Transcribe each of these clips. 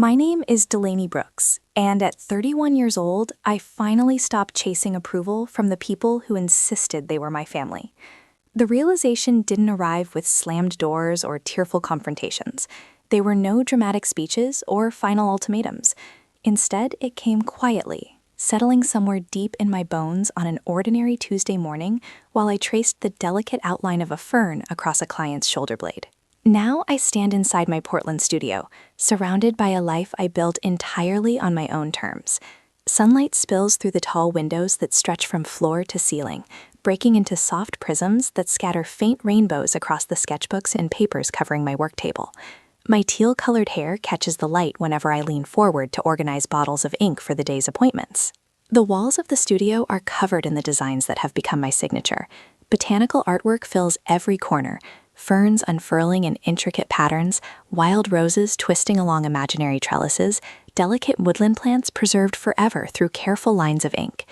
My name is Delaney Brooks, and at 31 years old, I finally stopped chasing approval from the people who insisted they were my family. The realization didn't arrive with slammed doors or tearful confrontations. They were no dramatic speeches or final ultimatums. Instead, it came quietly, settling somewhere deep in my bones on an ordinary Tuesday morning while I traced the delicate outline of a fern across a client's shoulder blade. Now I stand inside my Portland studio, surrounded by a life I built entirely on my own terms. Sunlight spills through the tall windows that stretch from floor to ceiling, breaking into soft prisms that scatter faint rainbows across the sketchbooks and papers covering my work table. My teal-colored hair catches the light whenever I lean forward to organize bottles of ink for the day's appointments. The walls of the studio are covered in the designs that have become my signature. Botanical artwork fills every corner, ferns unfurling in intricate patterns, wild roses twisting along imaginary trellises, delicate woodland plants preserved forever through careful lines of ink.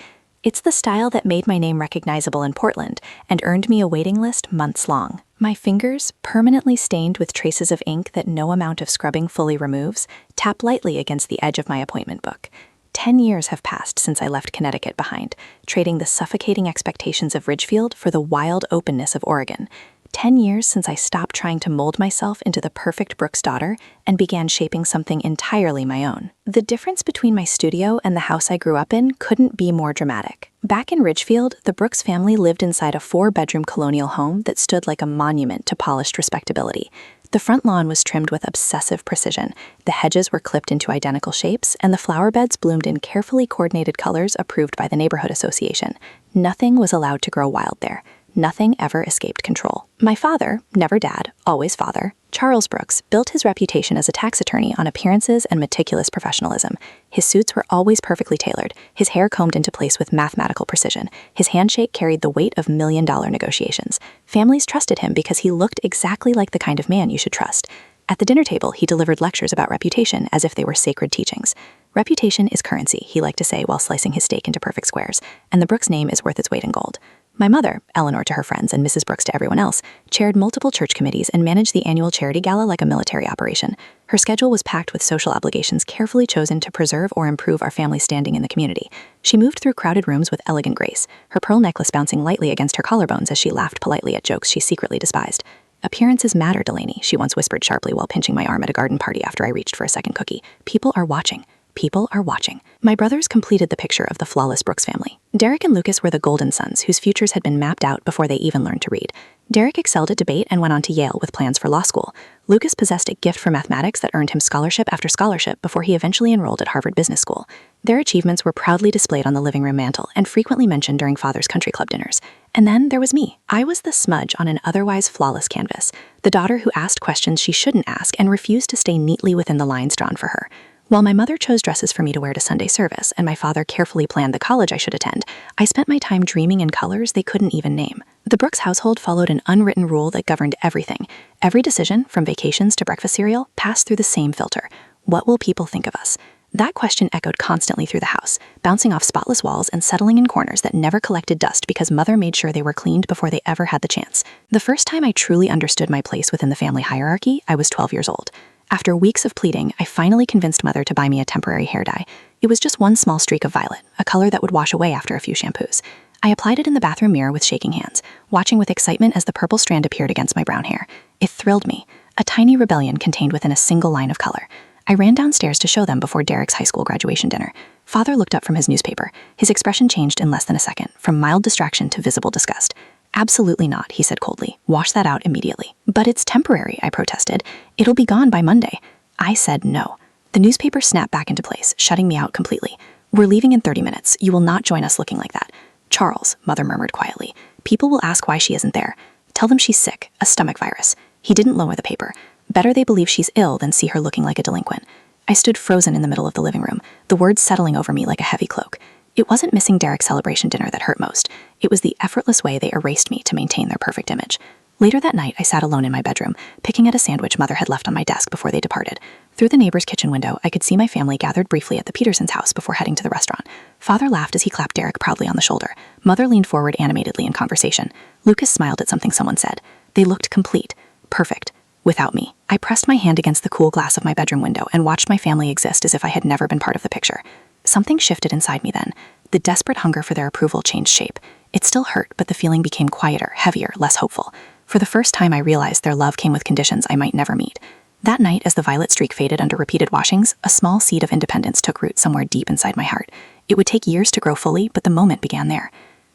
It's the style that made my name recognizable in Portland and earned me a waiting list months long. My fingers, permanently stained with traces of ink that no amount of scrubbing fully removes, tap lightly against the edge of my appointment book. 10 years have passed since I left Connecticut behind, trading the suffocating expectations of Ridgefield for the wild openness of Oregon. 10 years since I stopped trying to mold myself into the perfect Brooks daughter and began shaping something entirely my own. The difference between my studio and the house I grew up in couldn't be more dramatic. Back in Ridgefield, the Brooks family lived inside a 4-bedroom colonial home that stood like a monument to polished respectability. The front lawn was trimmed with obsessive precision, the hedges were clipped into identical shapes, and the flower beds bloomed in carefully coordinated colors approved by the neighborhood association. Nothing was allowed to grow wild there. Nothing ever escaped control. My father, never dad, always father, Charles Brooks, built his reputation as a tax attorney on appearances and meticulous professionalism. His suits were always perfectly tailored, his hair combed into place with mathematical precision. His handshake carried the weight of million-dollar negotiations. Families trusted him because he looked exactly like the kind of man you should trust. At the dinner table, he delivered lectures about reputation as if they were sacred teachings. Reputation is currency, he liked to say while slicing his steak into perfect squares, and the Brooks name is worth its weight in gold. My mother, Eleanor to her friends and Mrs. Brooks to everyone else, chaired multiple church committees and managed the annual charity gala like a military operation. Her schedule was packed with social obligations carefully chosen to preserve or improve our family's standing in the community. She moved through crowded rooms with elegant grace, her pearl necklace bouncing lightly against her collarbones as she laughed politely at jokes she secretly despised. "Appearances matter, Delaney," she once whispered sharply while pinching my arm at a garden party after I reached for a second cookie. "People are watching. People are watching." My brothers completed the picture of the flawless Brooks family. Derek and Lucas were the golden sons whose futures had been mapped out before they even learned to read. Derek excelled at debate and went on to Yale with plans for law school. Lucas possessed a gift for mathematics that earned him scholarship after scholarship before he eventually enrolled at Harvard Business School. Their achievements were proudly displayed on the living room mantel and frequently mentioned during father's country club dinners. And then there was me. I was the smudge on an otherwise flawless canvas, the daughter who asked questions she shouldn't ask and refused to stay neatly within the lines drawn for her. While my mother chose dresses for me to wear to Sunday service and my father carefully planned the college I should attend, I spent my time dreaming in colors they couldn't even name. The Brooks household followed an unwritten rule that governed everything. Every decision, from vacations to breakfast cereal, passed through the same filter. What will people think of us? That question echoed constantly through the house, bouncing off spotless walls and settling in corners that never collected dust because mother made sure they were cleaned before they ever had the chance. The first time I truly understood my place within the family hierarchy, I was 12 years old. After weeks of pleading, I finally convinced mother to buy me a temporary hair dye. It was just one small streak of violet, a color that would wash away after a few shampoos. I applied it in the bathroom mirror with shaking hands, watching with excitement as the purple strand appeared against my brown hair. It thrilled me, a tiny rebellion contained within a single line of color. I ran downstairs to show them before Derek's high school graduation dinner. Father looked up from his newspaper. His expression changed in less than a second, from mild distraction to visible disgust. "Absolutely not," he said coldly. "Wash that out immediately." "But it's temporary," I protested. "It'll be gone by Monday." I said no. The newspaper snapped back into place, shutting me out completely. "We're leaving in 30 minutes. You will not join us looking like that." "Charles," mother murmured quietly, "people will ask why she isn't there. Tell them she's sick, a stomach virus." He didn't lower the paper. Better they believe she's ill than see her looking like a delinquent. I stood frozen in the middle of the living room, the words settling over me like a heavy cloak. It wasn't missing Derek's celebration dinner that hurt most. It was the effortless way they erased me to maintain their perfect image. Later that night, I sat alone in my bedroom, picking at a sandwich mother had left on my desk before they departed. Through the neighbor's kitchen window, I could see my family gathered briefly at the Petersons' house before heading to the restaurant. Father laughed as he clapped Derek proudly on the shoulder. Mother leaned forward animatedly in conversation. Lucas smiled at something someone said. They looked complete, perfect, without me. I pressed my hand against the cool glass of my bedroom window and watched my family exist as if I had never been part of the picture. Something shifted inside me then. The desperate hunger for their approval changed shape. It still hurt, but the feeling became quieter, heavier, less hopeful. For the first time, I realized their love came with conditions I might never meet. That night, as the violet streak faded under repeated washings, a small seed of independence took root somewhere deep inside my heart. It would take years to grow fully, but the moment began there.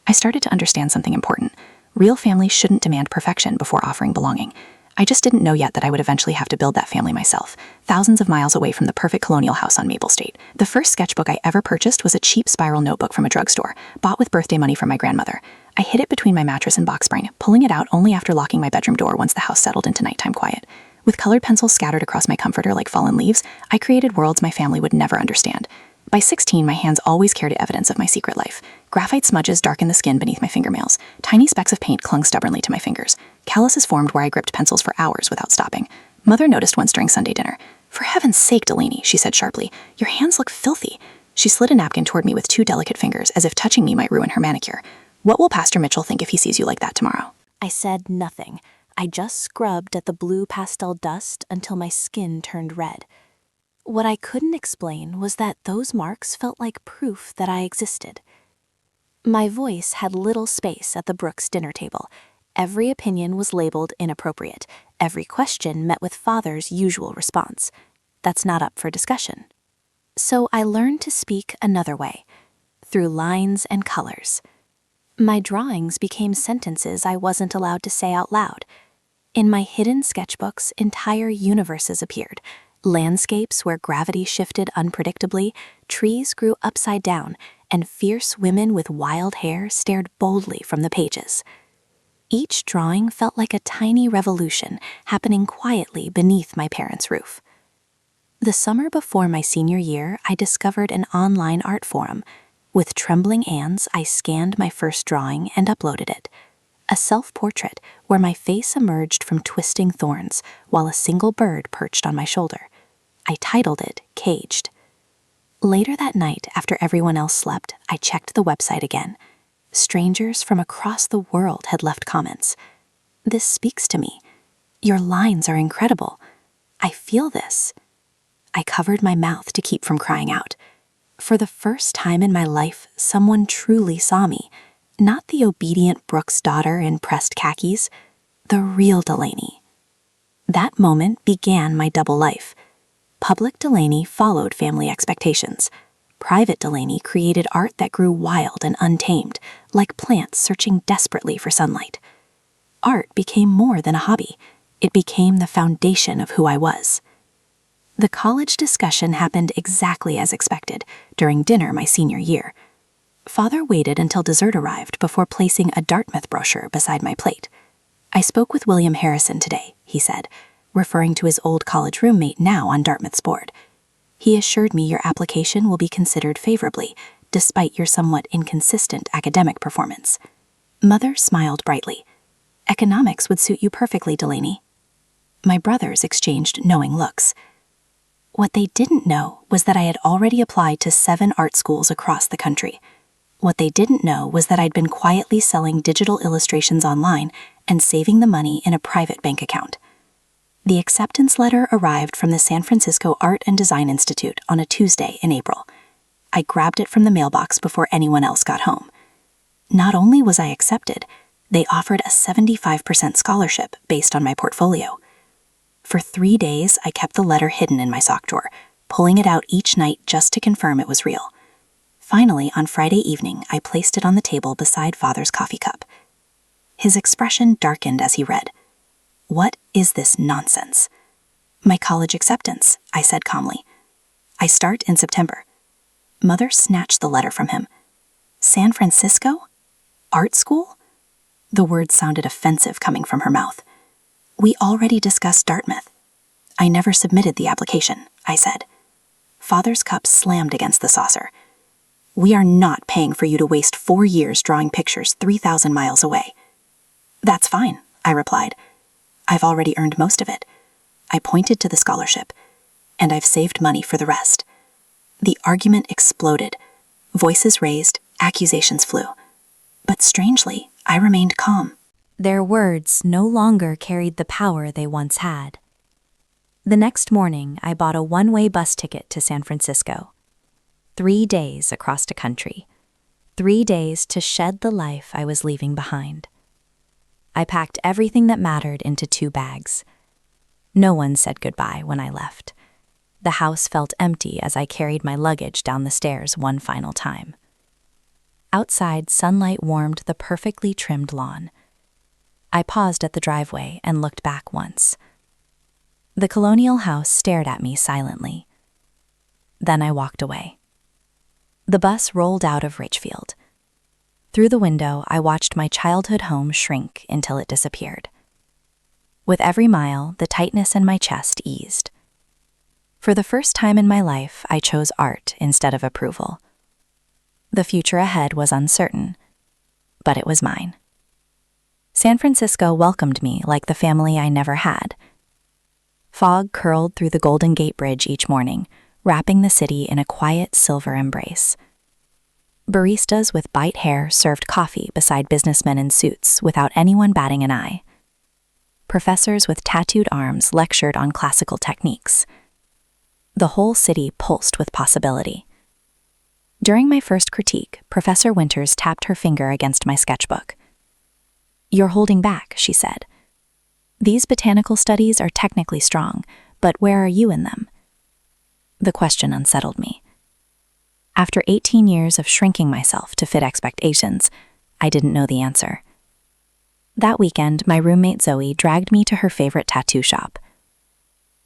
I started to understand something important. Real families shouldn't demand perfection before offering belonging. I just didn't know yet that I would eventually have to build that family myself, thousands of miles away from the perfect colonial house on Maple State. The first sketchbook I ever purchased was a cheap spiral notebook from a drugstore, bought with birthday money from my grandmother. I hid it between my mattress and box spring, pulling it out only after locking my bedroom door once the house settled into nighttime quiet. With colored pencils scattered across my comforter like fallen leaves, I created worlds my family would never understand. By 16, my hands always carried evidence of my secret life. Graphite smudges darkened the skin beneath my fingernails. Tiny specks of paint clung stubbornly to my fingers. Calluses formed where I gripped pencils for hours without stopping. Mother noticed once during Sunday dinner. "For heaven's sake, Delaney," she said sharply, "your hands look filthy." She slid a napkin toward me with 2 delicate fingers, as if touching me might ruin her manicure. "What will Pastor Mitchell think if he sees you like that tomorrow?" I said nothing. I just scrubbed at the blue pastel dust until my skin turned red. What I couldn't explain was that those marks felt like proof that I existed. My voice had little space at the Brooks dinner table. Every opinion was labeled inappropriate. Every question met with Father's usual response. That's not up for discussion. So I learned to speak another way, through lines and colors. My drawings became sentences I wasn't allowed to say out loud. In my hidden sketchbooks, entire universes appeared. Landscapes where gravity shifted unpredictably, trees grew upside down, and fierce women with wild hair stared boldly from the pages. Each drawing felt like a tiny revolution happening quietly beneath my parents' roof. The summer before my senior year, I discovered an online art forum. With trembling hands, I scanned my first drawing and uploaded it. A self-portrait where my face emerged from twisting thorns while a single bird perched on my shoulder. I titled it Caged. Later that night, after everyone else slept, I checked the website again. Strangers from across the world had left comments. "This speaks to me. Your lines are incredible. I feel this." I covered my mouth to keep from crying out. For the first time in my life, someone truly saw me. Not the obedient Brooks daughter in pressed khakis, the real Delaney. That moment began my double life. Public Delaney followed family expectations. Private Delaney created art that grew wild and untamed, like plants searching desperately for sunlight. Art became more than a hobby. It became the foundation of who I was. The college discussion happened exactly as expected, during dinner my senior year. Father waited until dessert arrived before placing a Dartmouth brochure beside my plate. "I spoke with William Harrison today," he said, referring to his old college roommate now on Dartmouth's board. "He assured me your application will be considered favorably, despite your somewhat inconsistent academic performance." Mother smiled brightly. "Economics would suit you perfectly, Delaney." My brothers exchanged knowing looks. What they didn't know was that I had already applied to 7 art schools across the country. What they didn't know was that I'd been quietly selling digital illustrations online and saving the money in a private bank account. The acceptance letter arrived from the San Francisco Art and Design Institute on a Tuesday in April. I grabbed it from the mailbox before anyone else got home. Not only was I accepted, they offered a 75% scholarship based on my portfolio. For 3 days, I kept the letter hidden in my sock drawer, pulling it out each night just to confirm it was real. Finally, on Friday evening, I placed it on the table beside Father's coffee cup. His expression darkened as he read. "What is this nonsense?" "My college acceptance," I said calmly. "I start in September." Mother snatched the letter from him. "San Francisco? Art school?" The words sounded offensive coming from her mouth. "We already discussed Dartmouth." "I never submitted the application," I said. Father's cup slammed against the saucer. "We are not paying for you to waste 4 years drawing pictures 3,000 miles away." "That's fine," I replied. "I've already earned most of it." I pointed to the scholarship, "and I've saved money for the rest." The argument exploded. Voices raised, accusations flew. But strangely, I remained calm. Their words no longer carried the power they once had. The next morning, I bought a one-way bus ticket to San Francisco. 3 days across the country. 3 days to shed the life I was leaving behind. I packed everything that mattered into 2 bags. No one said goodbye when I left. The house felt empty as I carried my luggage down the stairs one final time. Outside, sunlight warmed the perfectly trimmed lawn. I paused at the driveway and looked back once. The colonial house stared at me silently. Then I walked away. The bus rolled out of Richfield. Through the window, I watched my childhood home shrink until it disappeared. With every mile, the tightness in my chest eased. For the first time in my life, I chose art instead of approval. The future ahead was uncertain, but it was mine. San Francisco welcomed me like the family I never had. Fog curled through the Golden Gate Bridge each morning, wrapping the city in a quiet silver embrace. Baristas with bright hair served coffee beside businessmen in suits without anyone batting an eye. Professors with tattooed arms lectured on classical techniques. The whole city pulsed with possibility. During my first critique, Professor Winters tapped her finger against my sketchbook. "You're holding back," she said. "These botanical studies are technically strong, but where are you in them?" The question unsettled me. After 18 years of shrinking myself to fit expectations, I didn't know the answer. That weekend, my roommate Zoe dragged me to her favorite tattoo shop.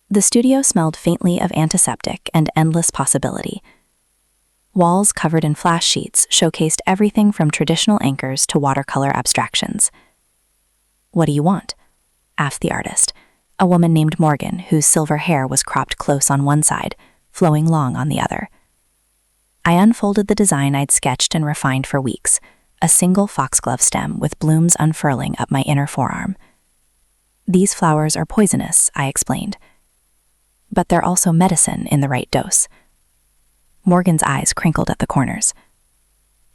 The studio smelled faintly of antiseptic and endless possibility. Walls covered in flash sheets showcased everything from traditional anchors to watercolor abstractions. "What do you want?" asked the artist, a woman named Morgan whose silver hair was cropped close on one side, flowing long on the other. I unfolded the design I'd sketched and refined for weeks, a single foxglove stem with blooms unfurling up my inner forearm. "These flowers are poisonous," I explained. "But they're also medicine in the right dose." Morgan's eyes crinkled at the corners.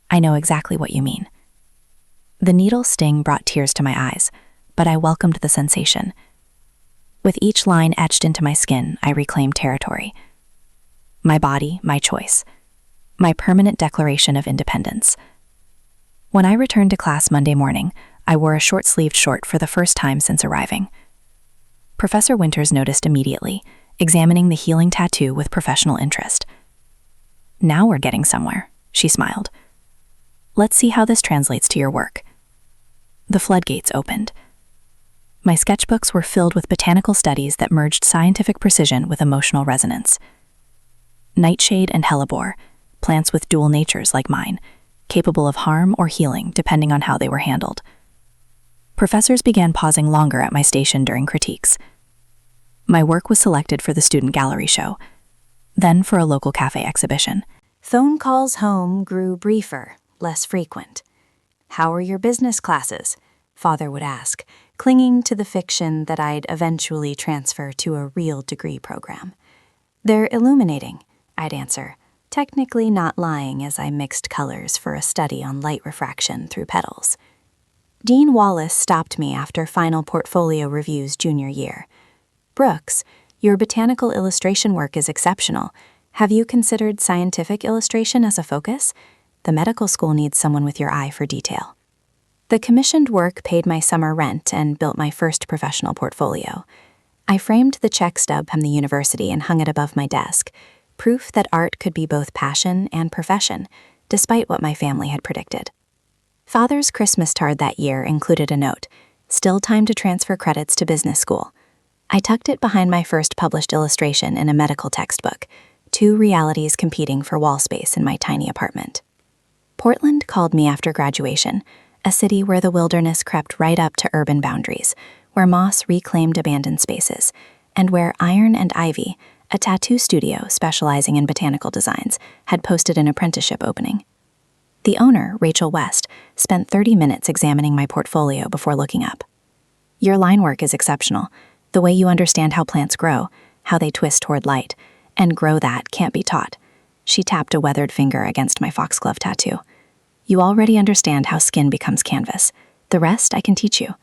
"I know exactly what you mean." The needle's sting brought tears to my eyes, but I welcomed the sensation. With each line etched into my skin, I reclaimed territory. My body, my choice. My permanent declaration of independence. When I returned to class Monday morning, I wore a short-sleeved short for the first time since arriving. Professor Winters noticed immediately, examining the healing tattoo with professional interest. "Now we're getting somewhere," she smiled. "Let's see how this translates to your work." The floodgates opened. My sketchbooks were filled with botanical studies that merged scientific precision with emotional resonance. Nightshade and hellebore, plants with dual natures like mine, capable of harm or healing depending on how they were handled. Professors began pausing longer at my station during critiques. My work was selected for the student gallery show, then for a local cafe exhibition. Phone calls home grew briefer, less frequent. "How are your business classes?" Father would ask, clinging to the fiction that I'd eventually transfer to a real degree program. "They're illuminating," I'd answer, technically not lying as I mixed colors for a study on light refraction through petals. Dean Wallace stopped me after final portfolio reviews junior year. "Brooks, your botanical illustration work is exceptional. Have you considered scientific illustration as a focus? The medical school needs someone with your eye for detail." The commissioned work paid my summer rent and built my first professional portfolio. I framed the check stub from the university and hung it above my desk, proof that art could be both passion and profession, despite what my family had predicted. Father's Christmas card that year included a note, "Still time to transfer credits to business school." I tucked it behind my first published illustration in a medical textbook, 2 realities competing for wall space in my tiny apartment. Portland called me after graduation, a city where the wilderness crept right up to urban boundaries, where moss reclaimed abandoned spaces, and where Iron and Ivy, a tattoo studio specializing in botanical designs, had posted an apprenticeship opening. The owner, Rachel West, spent 30 minutes examining my portfolio before looking up. "Your line work is exceptional. The way you understand how plants grow, how they twist toward light, and grow that can't be taught." She tapped a weathered finger against my foxglove tattoo. "You already understand how skin becomes canvas. The rest I can teach you."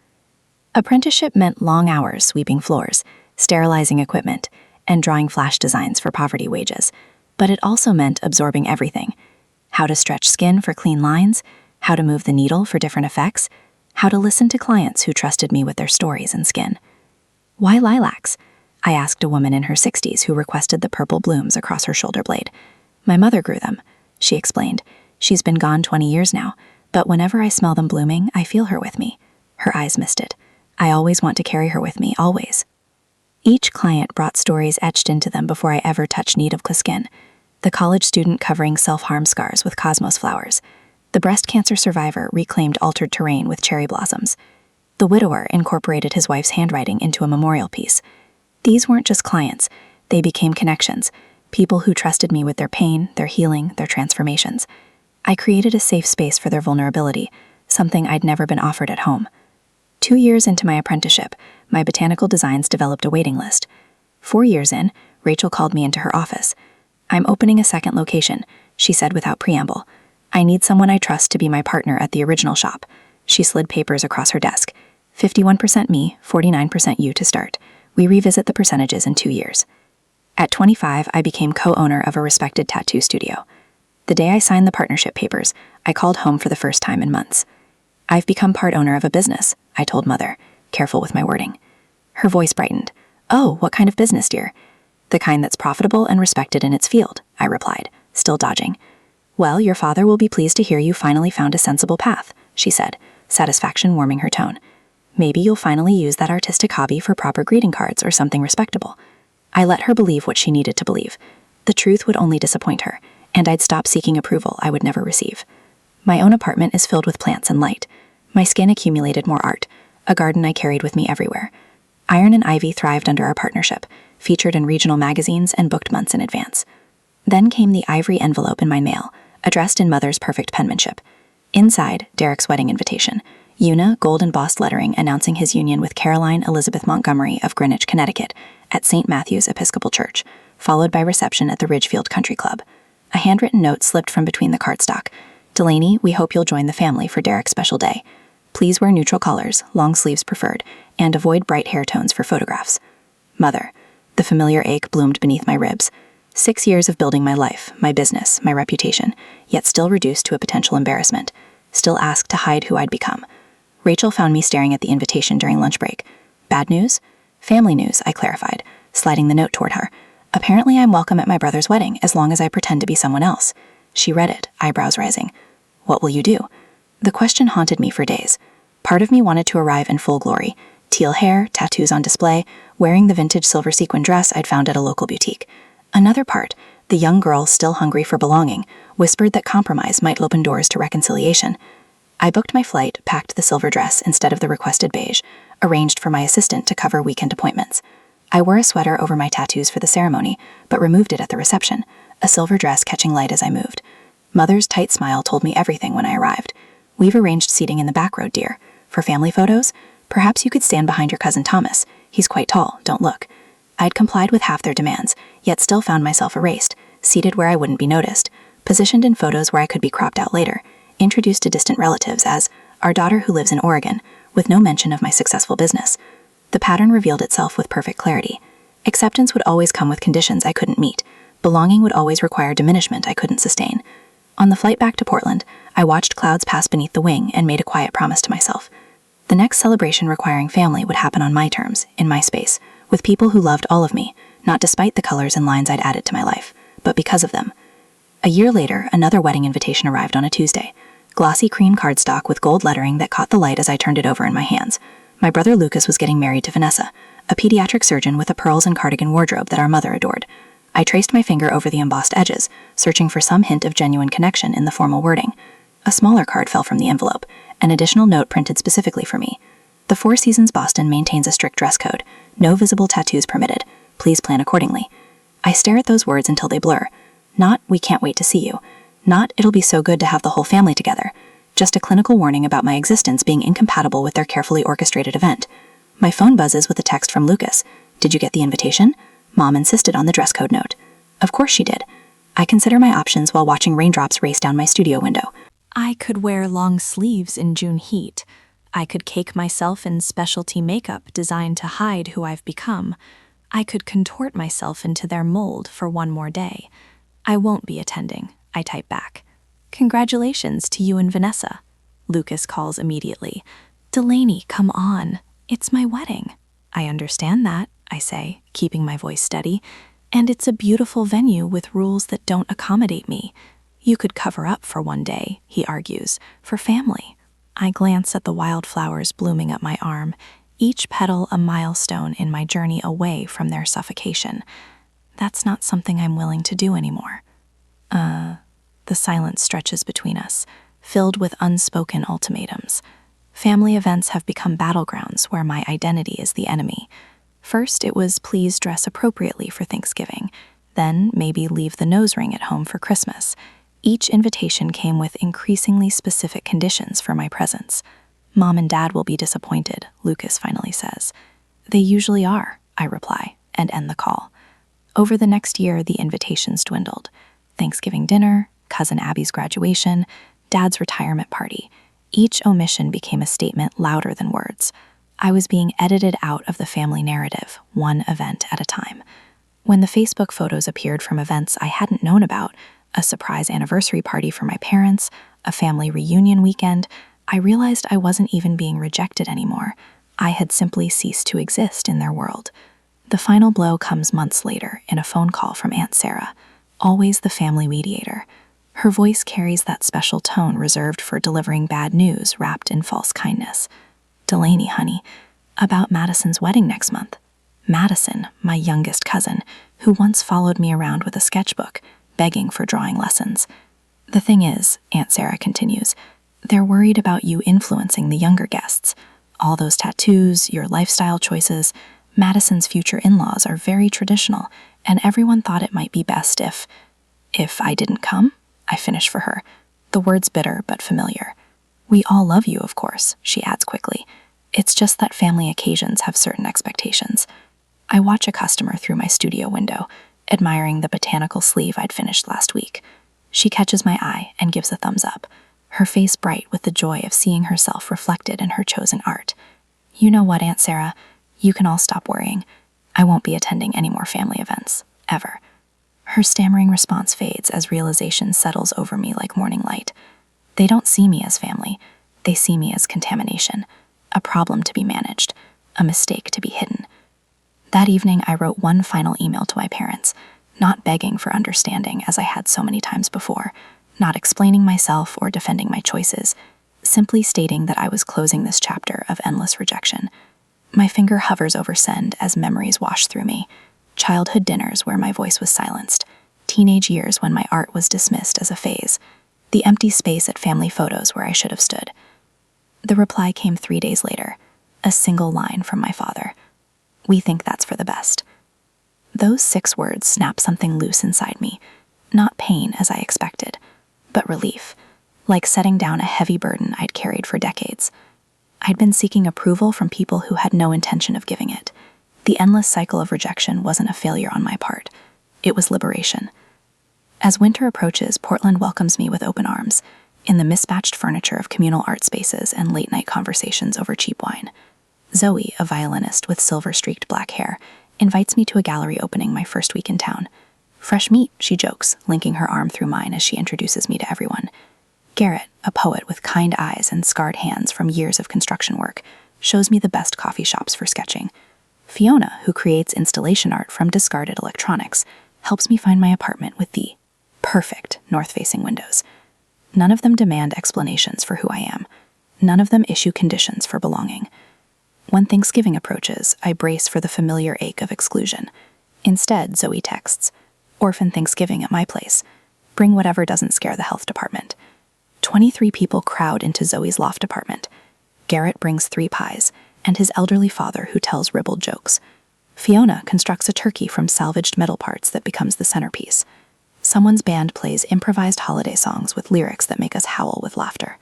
Apprenticeship meant long hours sweeping floors, sterilizing equipment, and drawing flash designs for poverty wages. But it also meant absorbing everything: how to stretch skin for clean lines, how to move the needle for different effects, how to listen to clients who trusted me with their stories and skin. Why lilacs? I asked a woman in her 60s who requested the purple blooms across her shoulder blade. My mother grew them, she explained. She's been gone 20 years now, but whenever I smell them blooming, I feel her with me. Her eyes misted. I always want to carry her with me, always. Each client brought stories etched into them before I ever touched needle skin. The college student covering self-harm scars with cosmos flowers. The breast cancer survivor reclaimed altered terrain with cherry blossoms. The widower incorporated his wife's handwriting into a memorial piece. These weren't just clients, they became connections, people who trusted me with their pain, their healing, their transformations. I created a safe space for their vulnerability, something I'd never been offered at home. 2 years into my apprenticeship, my botanical designs developed a waiting list. 4 years in, Rachel called me into her office. "I'm opening a second location," she said without preamble. "I need someone I trust to be my partner at the original shop." She slid papers across her desk. 51% me, 49% you to start. We revisit the percentages in 2 years. At 25, I became co-owner of a respected tattoo studio. The day I signed the partnership papers, I called home for the first time in months. "I've become part owner of a business," I told Mother, careful with my wording. Her voice brightened. "Oh, what kind of business, dear?" "The kind that's profitable and respected in its field," I replied, still dodging. "Well, your father will be pleased to hear you finally found a sensible path," she said, satisfaction warming her tone. "Maybe you'll finally use that artistic hobby for proper greeting cards or something respectable." I let her believe what she needed to believe. The truth would only disappoint her, and I'd stop seeking approval I would never receive. My own apartment is filled with plants and light. My skin accumulated more art, a garden I carried with me everywhere. Iron and Ivy thrived under our partnership, featured in regional magazines and booked months in advance. Then came the ivory envelope in my mail, addressed in Mother's perfect penmanship. Inside, Derek's wedding invitation. Una, gold embossed lettering announcing his union with Caroline Elizabeth Montgomery of Greenwich, Connecticut, at St. Matthew's Episcopal Church, followed by reception at the Ridgefield Country Club. A handwritten note slipped from between the cardstock. "Delaney, we hope you'll join the family for Derek's special day. Please wear neutral colors, long sleeves preferred, and avoid bright hair tones for photographs. Mother." The familiar ache bloomed beneath my ribs. 6 years of building my life, my business, my reputation, yet still reduced to a potential embarrassment, still asked to hide who I'd become. Rachel found me staring at the invitation during lunch break. "Bad news?" "Family news," I clarified, sliding the note toward her. "Apparently I'm welcome at my brother's wedding as long as I pretend to be someone else." She read it, eyebrows rising. "What will you do?" The question haunted me for days. Part of me wanted to arrive in full glory, teal hair, tattoos on display, wearing the vintage silver sequin dress I'd found at a local boutique. Another part, the young girl still hungry for belonging, whispered that compromise might open doors to reconciliation. I booked my flight, packed the silver dress instead of the requested beige, arranged for my assistant to cover weekend appointments. I wore a sweater over my tattoos for the ceremony, but removed it at the reception, a silver dress catching light as I moved. Mother's tight smile told me everything when I arrived. "We've arranged seating in the back row, dear. For family photos, perhaps you could stand behind your cousin Thomas. He's quite tall, don't look." I'd complied with half their demands, yet still found myself erased, seated where I wouldn't be noticed, positioned in photos where I could be cropped out later, introduced to distant relatives as "our daughter who lives in Oregon," with no mention of my successful business. The pattern revealed itself with perfect clarity. Acceptance would always come with conditions I couldn't meet. Belonging would always require diminishment I couldn't sustain. On the flight back to Portland, I watched clouds pass beneath the wing and made a quiet promise to myself. The next celebration requiring family would happen on my terms, in my space, with people who loved all of me, not despite the colors and lines I'd added to my life, but because of them. A year later, another wedding invitation arrived on a Tuesday. Glossy cream cardstock with gold lettering that caught the light as I turned it over in my hands. My brother Lucas was getting married to Vanessa, a pediatric surgeon with a pearls and cardigan wardrobe that our mother adored. I traced my finger over the embossed edges, searching for some hint of genuine connection in the formal wording. A smaller card fell from the envelope, an additional note printed specifically for me. "The Four Seasons Boston maintains a strict dress code. No visible tattoos permitted. Please plan accordingly." I stare at those words until they blur. Not "we can't wait to see you." Not "it'll be so good to have the whole family together." Just a clinical warning about my existence being incompatible with their carefully orchestrated event. My phone buzzes with a text from Lucas. "Did you get the invitation?" Mom insisted on the dress code note. Of course she did. I consider my options while watching raindrops race down my studio window. I could wear long sleeves in June heat. I could cake myself in specialty makeup designed to hide who I've become. I could contort myself into their mold for one more day. I won't be attending, I type back. Congratulations to you and Vanessa. Lucas calls immediately. Delaney, come on. It's my wedding. I understand that, I say, keeping my voice steady. And it's a beautiful venue with rules that don't accommodate me. You could cover up for one day, he argues, for family. I glance at the wildflowers blooming up my arm, each petal a milestone in my journey away from their suffocation. That's not something I'm willing to do anymore. The silence stretches between us, filled with unspoken ultimatums. Family events have become battlegrounds where my identity is the enemy. First, it was please dress appropriately for Thanksgiving, then maybe leave the nose ring at home for Christmas. Each invitation came with increasingly specific conditions for my presence. Mom and Dad will be disappointed, Lucas finally says. They usually are, I reply, and end the call. Over the next year, the invitations dwindled. Thanksgiving dinner, Cousin Abby's graduation, Dad's retirement party. Each omission became a statement louder than words. I was being edited out of the family narrative, one event at a time. When the Facebook photos appeared from events I hadn't known about, a surprise anniversary party for my parents, a family reunion weekend, I realized I wasn't even being rejected anymore. I had simply ceased to exist in their world. The final blow comes months later in a phone call from Aunt Sarah, always the family mediator. Her voice carries that special tone reserved for delivering bad news wrapped in false kindness. Delaney, honey, about Madison's wedding next month. Madison, my youngest cousin, who once followed me around with a sketchbook, begging for drawing lessons. The thing is, Aunt Sarah continues, they're worried about you influencing the younger guests. All those tattoos, your lifestyle choices. Madison's future in-laws are very traditional, and everyone thought it might be best if I didn't come, I finish for her, the words bitter but familiar. We all love you, of course, she adds quickly. It's just that family occasions have certain expectations. I watch a customer through my studio window, admiring the botanical sleeve I'd finished last week. She catches my eye and gives a thumbs up, her face bright with the joy of seeing herself reflected in her chosen art. You know what, Aunt Sarah? You can all stop worrying. I won't be attending any more family events, ever. Her stammering response fades as realization settles over me like morning light. They don't see me as family. They see me as contamination, a problem to be managed, a mistake to be hidden. That evening, I wrote one final email to my parents, not begging for understanding as I had so many times before, not explaining myself or defending my choices, simply stating that I was closing this chapter of endless rejection. My finger hovers over send as memories wash through me. Childhood dinners where my voice was silenced, teenage years when my art was dismissed as a phase, the empty space at family photos where I should have stood. The reply came 3 days later, a single line from my father. We think that's for the best. Those 6 words snapped something loose inside me, not pain as I expected, but relief, like setting down a heavy burden I'd carried for decades. I'd been seeking approval from people who had no intention of giving it. The endless cycle of rejection wasn't a failure on my part. It was liberation. As winter approaches, Portland welcomes me with open arms, in the mismatched furniture of communal art spaces and late-night conversations over cheap wine. Zoe, a violinist with silver-streaked black hair, invites me to a gallery opening my first week in town. Fresh meat, she jokes, linking her arm through mine as she introduces me to everyone. Garrett, a poet with kind eyes and scarred hands from years of construction work, shows me the best coffee shops for sketching. Fiona, who creates installation art from discarded electronics, helps me find my apartment with the perfect north-facing windows. None of them demand explanations for who I am. None of them issue conditions for belonging. When Thanksgiving approaches, I brace for the familiar ache of exclusion. Instead, Zoe texts, "Orphan Thanksgiving at my place. Bring whatever doesn't scare the health department." 23 people crowd into Zoe's loft apartment. Garrett brings 3 pies, and his elderly father who tells ribald jokes. Fiona constructs a turkey from salvaged metal parts that becomes the centerpiece. Someone's band plays improvised holiday songs with lyrics that make us howl with laughter.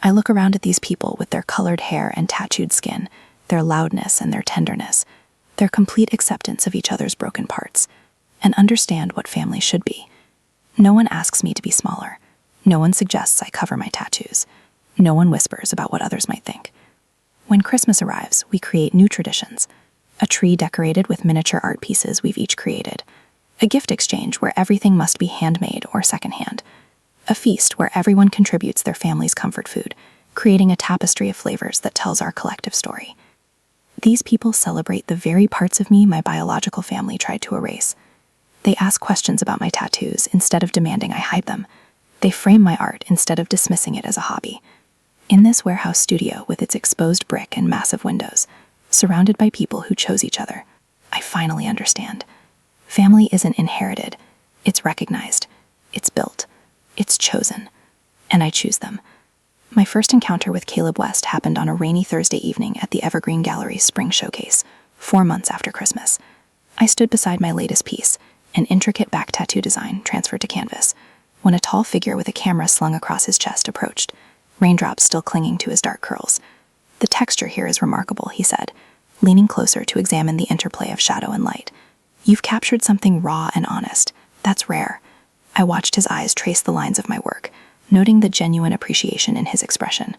I look around at these people with their colored hair and tattooed skin, their loudness and their tenderness, their complete acceptance of each other's broken parts, and understand what family should be. No one asks me to be smaller. No one suggests I cover my tattoos. No one whispers about what others might think. When Christmas arrives, we create new traditions. A tree decorated with miniature art pieces we've each created. A gift exchange where everything must be handmade or secondhand. A feast where everyone contributes their family's comfort food, creating a tapestry of flavors that tells our collective story. These people celebrate the very parts of me my biological family tried to erase. They ask questions about my tattoos instead of demanding I hide them. They frame my art instead of dismissing it as a hobby. In this warehouse studio with its exposed brick and massive windows, surrounded by people who chose each other, I finally understand. Family isn't inherited. It's recognized. It's built. It's chosen. And I choose them. My first encounter with Caleb West happened on a rainy Thursday evening at the Evergreen Gallery's Spring Showcase, 4 months after Christmas. I stood beside my latest piece, an intricate back tattoo design transferred to canvas, when a tall figure with a camera slung across his chest approached, raindrops still clinging to his dark curls. "The texture here is remarkable," he said, leaning closer to examine the interplay of shadow and light. "You've captured something raw and honest. That's rare." I watched his eyes trace the lines of my work, noting the genuine appreciation in his expression.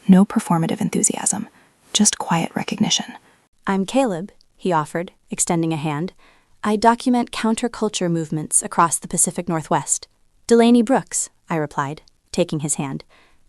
No performative enthusiasm, just quiet recognition. "I'm Caleb," he offered, extending a hand. "I document counterculture movements across the Pacific Northwest." "Delaney Brooks," I replied, taking his hand.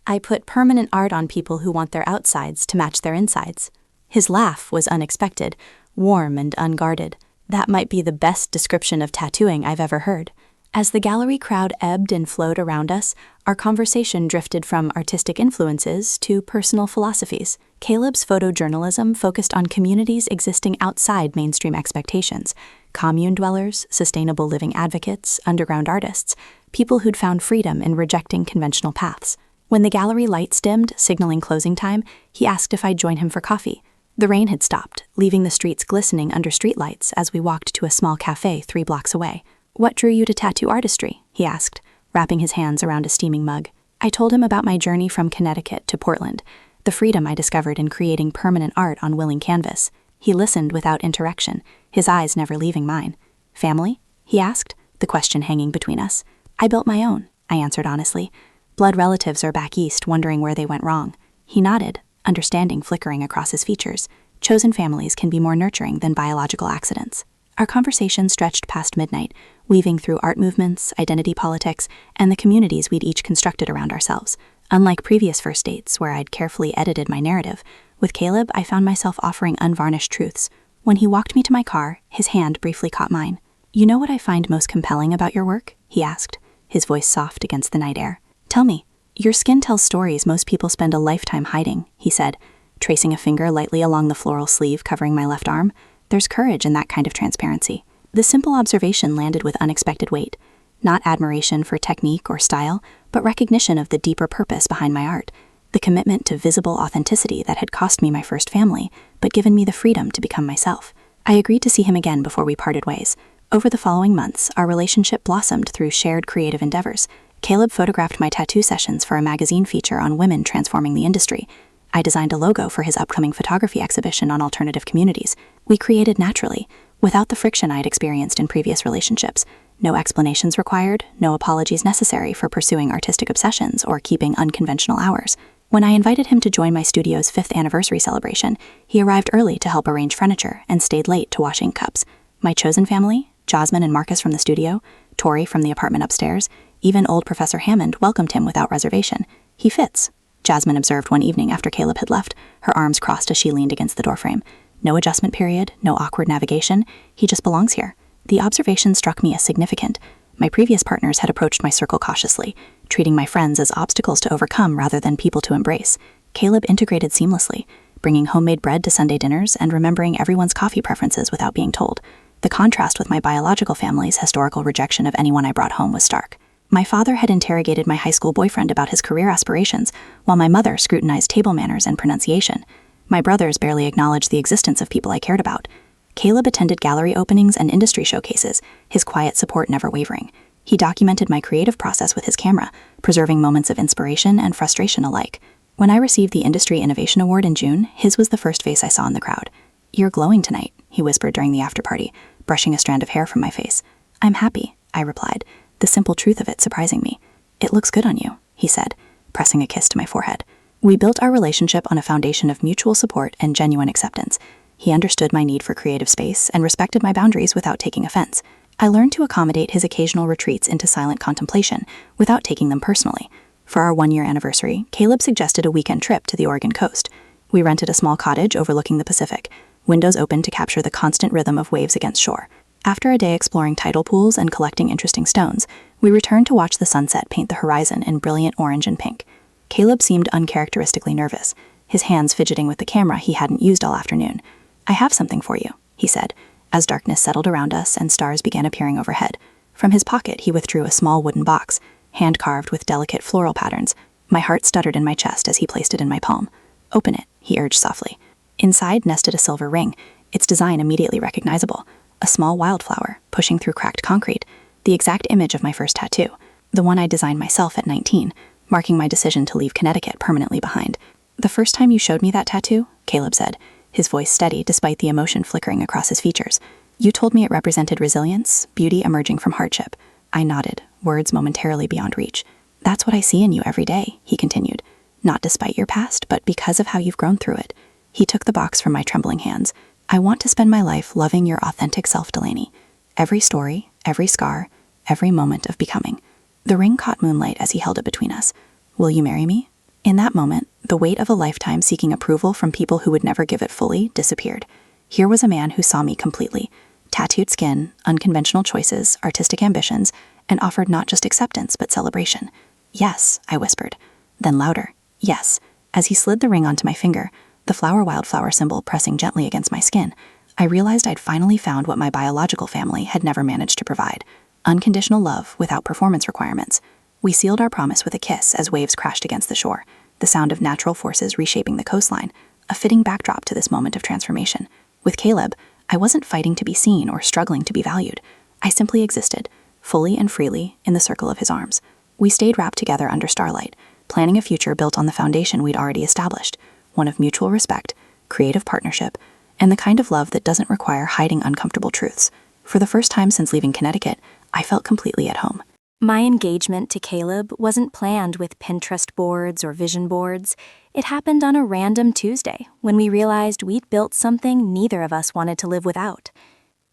"I put permanent art on people who want their outsides to match their insides." His laugh was unexpected, warm and unguarded. That might be the best description of tattooing I've ever heard. As the gallery crowd ebbed and flowed around us, our conversation drifted from artistic influences to personal philosophies. Caleb's photojournalism focused on communities existing outside mainstream expectations: commune dwellers, sustainable living advocates, underground artists, people who'd found freedom in rejecting conventional paths. When the gallery lights dimmed, signaling closing time, he asked if I'd join him for coffee. The rain had stopped, leaving the streets glistening under streetlights as we walked to a small cafe 3 blocks away. "What drew you to tattoo artistry?" he asked, wrapping his hands around a steaming mug. I told him about my journey from Connecticut to Portland, the freedom I discovered in creating permanent art on willing canvas. He listened without interruption, his eyes never leaving mine. "Family?" he asked, the question hanging between us. "I built my own," I answered honestly. "Blood relatives are back east wondering where they went wrong." He nodded, understanding flickering across his features. Chosen families can be more nurturing than biological accidents. Our conversation stretched past midnight, weaving through art movements, identity politics, and the communities we'd each constructed around ourselves. Unlike previous first dates, where I'd carefully edited my narrative, with Caleb I found myself offering unvarnished truths. When he walked me to my car, his hand briefly caught mine. "You know what I find most compelling about your work?" he asked, his voice soft against the night air. "Tell me." "Your skin tells stories most people spend a lifetime hiding," he said, tracing a finger lightly along the floral sleeve covering my left arm. "There's courage in that kind of transparency." The simple observation landed with unexpected weight. Not admiration for technique or style, but recognition of the deeper purpose behind my art. The commitment to visible authenticity that had cost me my first family, but given me the freedom to become myself. I agreed to see him again before we parted ways. Over the following months, our relationship blossomed through shared creative endeavors. Caleb photographed my tattoo sessions for a magazine feature on women transforming the industry. I designed a logo for his upcoming photography exhibition on alternative communities. We created naturally, without the friction I had experienced in previous relationships. No explanations required, no apologies necessary for pursuing artistic obsessions or keeping unconventional hours. When I invited him to join my studio's 5th anniversary celebration, he arrived early to help arrange furniture and stayed late to wash ink cups. My chosen family, Jasmine and Marcus from the studio, Tori from the apartment upstairs, even old Professor Hammond welcomed him without reservation. "He fits," Jasmine observed one evening after Caleb had left, her arms crossed as she leaned against the doorframe. "No adjustment period, no awkward navigation. He just belongs here." The observation struck me as significant. My previous partners had approached my circle cautiously, treating my friends as obstacles to overcome rather than people to embrace. Caleb integrated seamlessly, bringing homemade bread to Sunday dinners and remembering everyone's coffee preferences without being told. The contrast with my biological family's historical rejection of anyone I brought home was stark. My father had interrogated my high school boyfriend about his career aspirations, while my mother scrutinized table manners and pronunciation. My brothers barely acknowledged the existence of people I cared about. Caleb attended gallery openings and industry showcases, his quiet support never wavering. He documented my creative process with his camera, preserving moments of inspiration and frustration alike. When I received the Industry Innovation Award in June, his was the first face I saw in the crowd. "You're glowing tonight," he whispered during the after-party, brushing a strand of hair from my face. "I'm happy," I replied, the simple truth of it surprising me. "It looks good on you," he said, pressing a kiss to my forehead. We built our relationship on a foundation of mutual support and genuine acceptance. He understood my need for creative space and respected my boundaries without taking offense. I learned to accommodate his occasional retreats into silent contemplation without taking them personally. For our 1-year anniversary, Caleb suggested a weekend trip to the Oregon coast. We rented a small cottage overlooking the Pacific, windows open to capture the constant rhythm of waves against shore. After a day exploring tidal pools and collecting interesting stones, we returned to watch the sunset paint the horizon in brilliant orange and pink. Caleb seemed uncharacteristically nervous, his hands fidgeting with the camera he hadn't used all afternoon. "I have something for you," he said, as darkness settled around us and stars began appearing overhead. From his pocket, he withdrew a small wooden box, hand-carved with delicate floral patterns. My heart stuttered in my chest as he placed it in my palm. "Open it," he urged softly. Inside nested a silver ring, its design immediately recognizable. A small wildflower, pushing through cracked concrete, the exact image of my first tattoo, the one I designed myself at 19, marking my decision to leave Connecticut permanently behind. "The first time you showed me that tattoo," Caleb said, his voice steady despite the emotion flickering across his features, "you told me it represented resilience, beauty emerging from hardship." I nodded, words momentarily beyond reach. "That's what I see in you every day," he continued, "not despite your past, but because of how you've grown through it." He took the box from my trembling hands. "I want to spend my life loving your authentic self, Delaney. Every story, every scar, every moment of becoming." The ring caught moonlight as he held it between us. "Will you marry me?" In that moment, the weight of a lifetime seeking approval from people who would never give it fully disappeared. Here was a man who saw me completely. Tattooed skin, unconventional choices, artistic ambitions, and offered not just acceptance but celebration. "Yes," I whispered. Then louder, "Yes." As he slid the ring onto my finger, the wildflower symbol pressing gently against my skin, I realized I'd finally found what my biological family had never managed to provide: unconditional love without performance requirements. We sealed our promise with a kiss as waves crashed against the shore, the sound of natural forces reshaping the coastline, a fitting backdrop to this moment of transformation. With Caleb, I wasn't fighting to be seen or struggling to be valued. I simply existed, fully and freely, in the circle of his arms. We stayed wrapped together under starlight, planning a future built on the foundation we'd already established, one of mutual respect, creative partnership, and the kind of love that doesn't require hiding uncomfortable truths. For the first time since leaving Connecticut, I felt completely at home. My engagement to Caleb wasn't planned with Pinterest boards or vision boards. It happened on a random Tuesday when we realized we'd built something neither of us wanted to live without.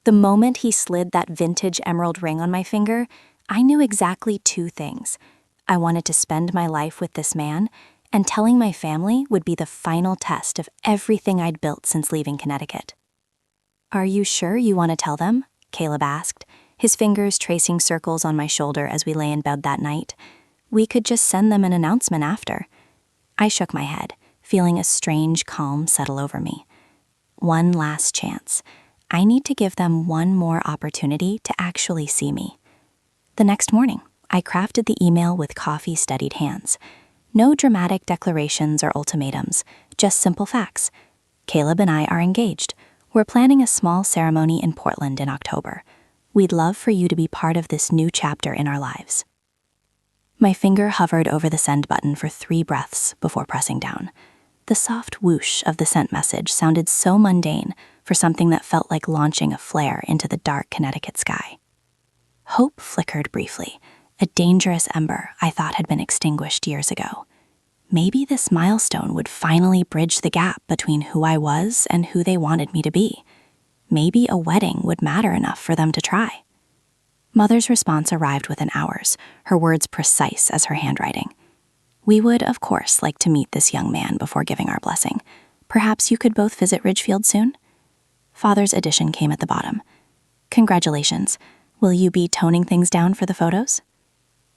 The moment he slid that vintage emerald ring on my finger, I knew exactly 2 things. I wanted to spend my life with this man, and telling my family would be the final test of everything I'd built since leaving Connecticut. "Are you sure you want to tell them?" Caleb asked, his fingers tracing circles on my shoulder as we lay in bed that night. "We could just send them an announcement after." I shook my head, feeling a strange calm settle over me. One last chance. I need to give them one more opportunity to actually see me. The next morning, I crafted the email with coffee-steadied hands. No dramatic declarations or ultimatums, just simple facts. Caleb and I are engaged. We're planning a small ceremony in Portland in October. We'd love for you to be part of this new chapter in our lives. My finger hovered over the send button for 3 breaths before pressing down. The soft whoosh of the sent message sounded so mundane for something that felt like launching a flare into the dark Connecticut sky. Hope flickered briefly, a dangerous ember I thought had been extinguished years ago. Maybe this milestone would finally bridge the gap between who I was and who they wanted me to be. Maybe a wedding would matter enough for them to try. Mother's response arrived within hours, her words precise as her handwriting. "We would, of course, like to meet this young man before giving our blessing. Perhaps you could both visit Ridgefield soon?" Father's addition came at the bottom. "Congratulations. Will you be toning things down for the photos?"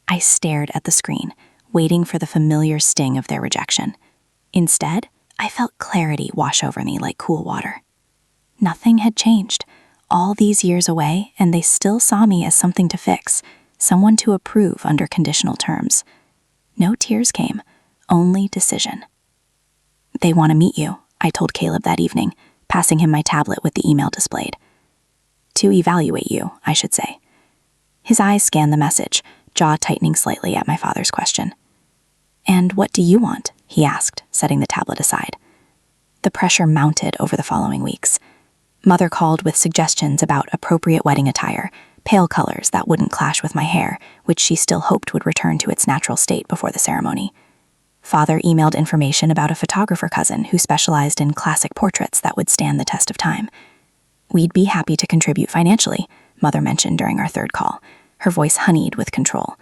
I stared at the screen, waiting for the familiar sting of their rejection. Instead, I felt clarity wash over me like cool water. Nothing had changed. All these years away, and they still saw me as something to fix, someone to approve under conditional terms. No tears came, only decision. "They want to meet you," I told Caleb that evening, passing him my tablet with the email displayed. "To evaluate you, I should say." His eyes scanned the message, jaw tightening slightly at my father's question. "And what do you want?" he asked, setting the tablet aside. The pressure mounted over the following weeks. Mother called with suggestions about appropriate wedding attire, pale colors that wouldn't clash with my hair, which she still hoped would return to its natural state before the ceremony. Father emailed information about a photographer cousin who specialized in classic portraits that would stand the test of time. We'd be happy to contribute financially, Mother mentioned during our third call, her voice honeyed with control.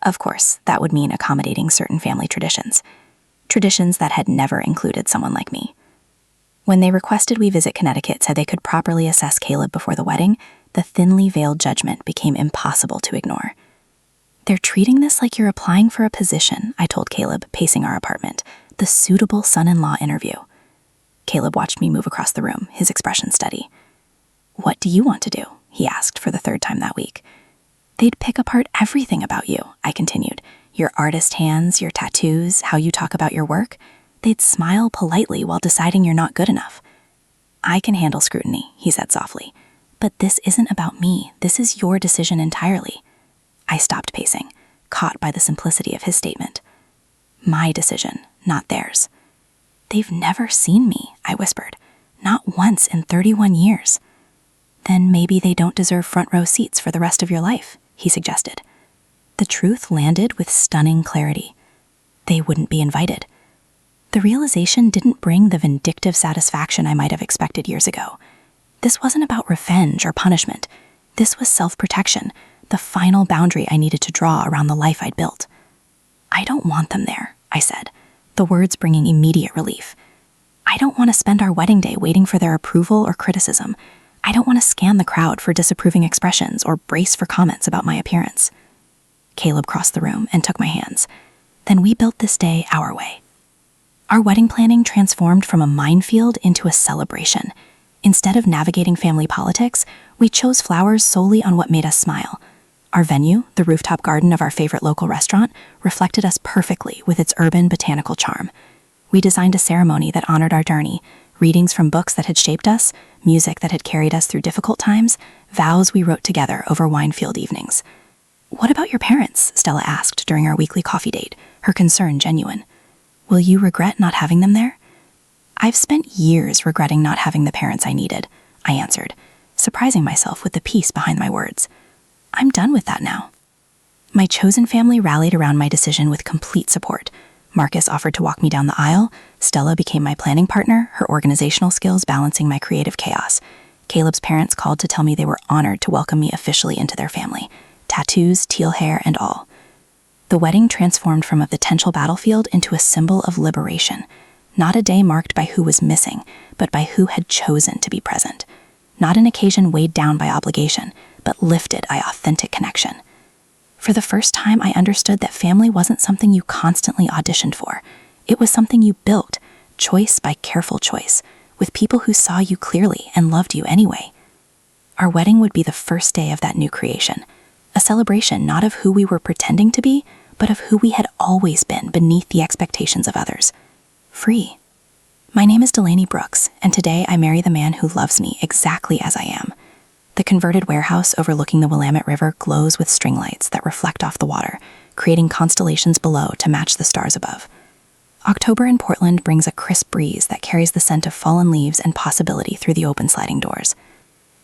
Of course, that would mean accommodating certain family traditions. Traditions that had never included someone like me. When they requested we visit Connecticut so they could properly assess Caleb before the wedding, the thinly veiled judgment became impossible to ignore. "They're treating this like you're applying for a position," I told Caleb, pacing our apartment, "the suitable son-in-law interview." Caleb watched me move across the room, his expression steady. "What do you want to do?" he asked for the third time that week. "They'd pick apart everything about you," I continued. "Your artist hands, your tattoos, how you talk about your work. They'd smile politely while deciding you're not good enough." "I can handle scrutiny," he said softly. "But this isn't about me. This is your decision entirely." I stopped pacing, caught by the simplicity of his statement. "My decision, not theirs." "They've never seen me," I whispered. "Not once in 31 years. "Then maybe they don't deserve front row seats for the rest of your life," he suggested. The truth landed with stunning clarity. They wouldn't be invited. The realization didn't bring the vindictive satisfaction I might have expected years ago. This wasn't about revenge or punishment. This was self-protection, the final boundary I needed to draw around the life I'd built. "I don't want them there," I said, the words bringing immediate relief. "I don't want to spend our wedding day waiting for their approval or criticism. I don't want to scan the crowd for disapproving expressions or brace for comments about my appearance." Caleb crossed the room and took my hands. Then we built this day our way. Our wedding planning transformed from a minefield into a celebration. Instead of navigating family politics, we chose flowers solely on what made us smile. Our venue, the rooftop garden of our favorite local restaurant, reflected us perfectly with its urban botanical charm. We designed a ceremony that honored our journey, readings from books that had shaped us, music that had carried us through difficult times, vows we wrote together over wine-filled evenings. "What about your parents?" Stella asked during our weekly coffee date, her concern genuine. "Will you regret not having them there?" "I've spent years regretting not having the parents I needed," I answered, surprising myself with the peace behind my words. "I'm done with that now." My chosen family rallied around my decision with complete support. Marcus offered to walk me down the aisle, Stella became my planning partner, her organizational skills balancing my creative chaos. Caleb's parents called to tell me they were honored to welcome me officially into their family, tattoos, teal hair, and all. The wedding transformed from a potential battlefield into a symbol of liberation, not a day marked by who was missing, but by who had chosen to be present. Not an occasion weighed down by obligation, but lifted by authentic connection. For the first time, I understood that family wasn't something you constantly auditioned for. It was something you built, choice by careful choice, with people who saw you clearly and loved you anyway. Our wedding would be the first day of that new creation, a celebration not of who we were pretending to be, but of who we had always been beneath the expectations of others. Free. My name is Delaney Brooks, and today I marry the man who loves me exactly as I am. The converted warehouse overlooking the Willamette River glows with string lights that reflect off the water, creating constellations below to match the stars above. October in Portland brings a crisp breeze that carries the scent of fallen leaves and possibility through the open sliding doors.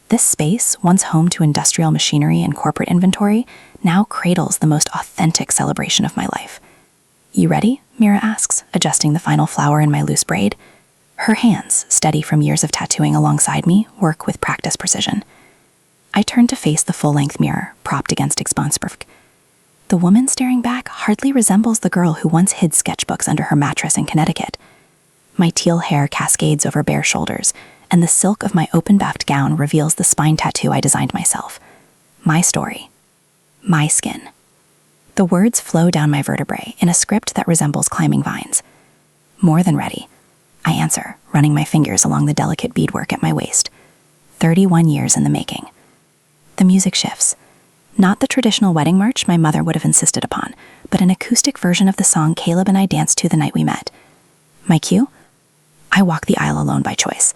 This space, once home to industrial machinery and corporate inventory, now cradles the most authentic celebration of my life. "You ready?" Mira asks, adjusting the final flower in my loose braid. Her hands, steady from years of tattooing alongside me, work with practiced precision. I turn to face the full-length mirror, propped against Expansperk. The woman staring back hardly resembles the girl who once hid sketchbooks under her mattress in Connecticut. My teal hair cascades over bare shoulders, and the silk of my open-backed gown reveals the spine tattoo I designed myself. My story. My skin. The words flow down my vertebrae in a script that resembles climbing vines. "More than ready," I answer, running my fingers along the delicate beadwork at my waist. 31 years in the making. The music shifts. Not the traditional wedding march my mother would have insisted upon, but an acoustic version of the song Caleb and I danced to the night we met. My cue? I walk the aisle alone by choice.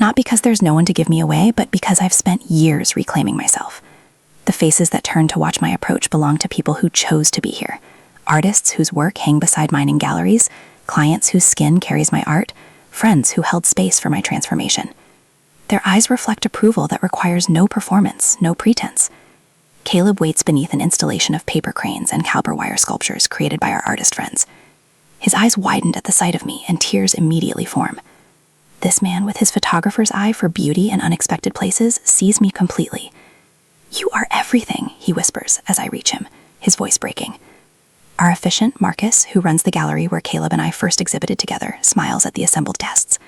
Not because there's no one to give me away, but because I've spent years reclaiming myself. The faces that turn to watch my approach belong to people who chose to be here. Artists whose work hang beside mine in galleries, clients whose skin carries my art, friends who held space for my transformation. Their eyes reflect approval that requires no performance, no pretense. Caleb waits beneath an installation of paper cranes and caliber wire sculptures created by our artist friends. His eyes widened at the sight of me, and tears immediately form. This man, with his photographer's eye for beauty and unexpected places, sees me completely. "You are everything," he whispers as I reach him, his voice breaking. Our efficient, Marcus, who runs the gallery where Caleb and I first exhibited together, smiles at the assembled guests.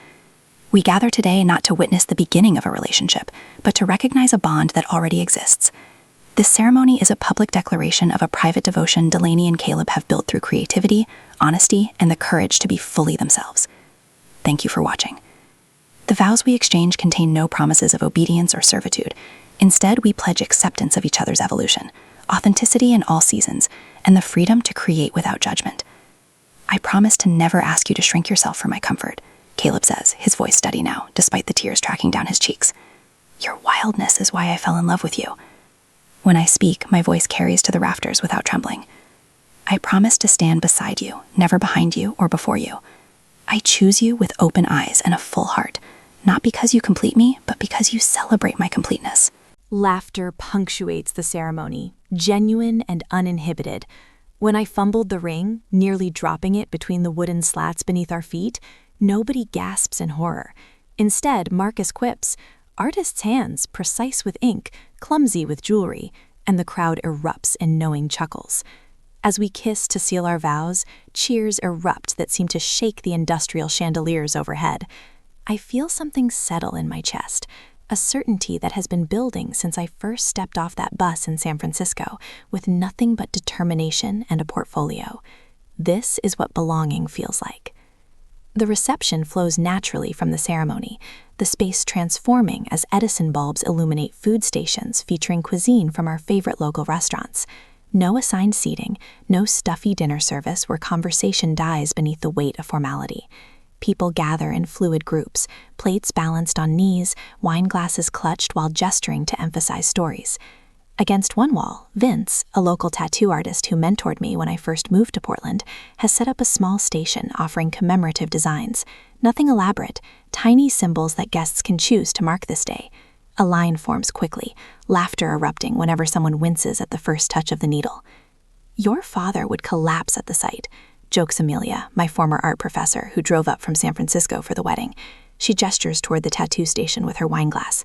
We gather today not to witness the beginning of a relationship, but to recognize a bond that already exists. This ceremony is a public declaration of a private devotion Delaney and Caleb have built through creativity, honesty, and the courage to be fully themselves. Thank you for watching. The vows we exchange contain no promises of obedience or servitude. Instead, we pledge acceptance of each other's evolution, authenticity in all seasons, and the freedom to create without judgment. "I promise to never ask you to shrink yourself for my comfort," Caleb says, his voice steady now, despite the tears tracking down his cheeks. "Your wildness is why I fell in love with you." When I speak, my voice carries to the rafters without trembling. "I promise to stand beside you, never behind you or before you. I choose you with open eyes and a full heart, not because you complete me, but because you celebrate my completeness." Laughter punctuates the ceremony, genuine and uninhibited. When I fumbled the ring, nearly dropping it between the wooden slats beneath our feet, nobody gasps in horror. Instead, Marcus quips, "Artist's hands, precise with ink, clumsy with jewelry," and the crowd erupts in knowing chuckles. As we kiss to seal our vows, cheers erupt that seem to shake the industrial chandeliers overhead. I feel something settle in my chest, a certainty that has been building since I first stepped off that bus in San Francisco with nothing but determination and a portfolio. This is what belonging feels like. The reception flows naturally from the ceremony, the space transforming as Edison bulbs illuminate food stations featuring cuisine from our favorite local restaurants. No assigned seating, no stuffy dinner service where conversation dies beneath the weight of formality. People gather in fluid groups, plates balanced on knees, wine glasses clutched while gesturing to emphasize stories. Against one wall, Vince, a local tattoo artist who mentored me when I first moved to Portland, has set up a small station offering commemorative designs. Nothing elaborate, tiny symbols that guests can choose to mark this day. A line forms quickly, laughter erupting whenever someone winces at the first touch of the needle. "Your father would collapse at the sight," jokes Amelia, my former art professor who drove up from San Francisco for the wedding. She gestures toward the tattoo station with her wine glass.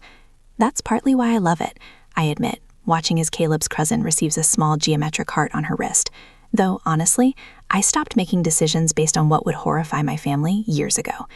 "That's partly why I love it," I admit, watching as Caleb's cousin receives a small geometric heart on her wrist. Though, honestly, I stopped making decisions based on what would horrify my family years ago.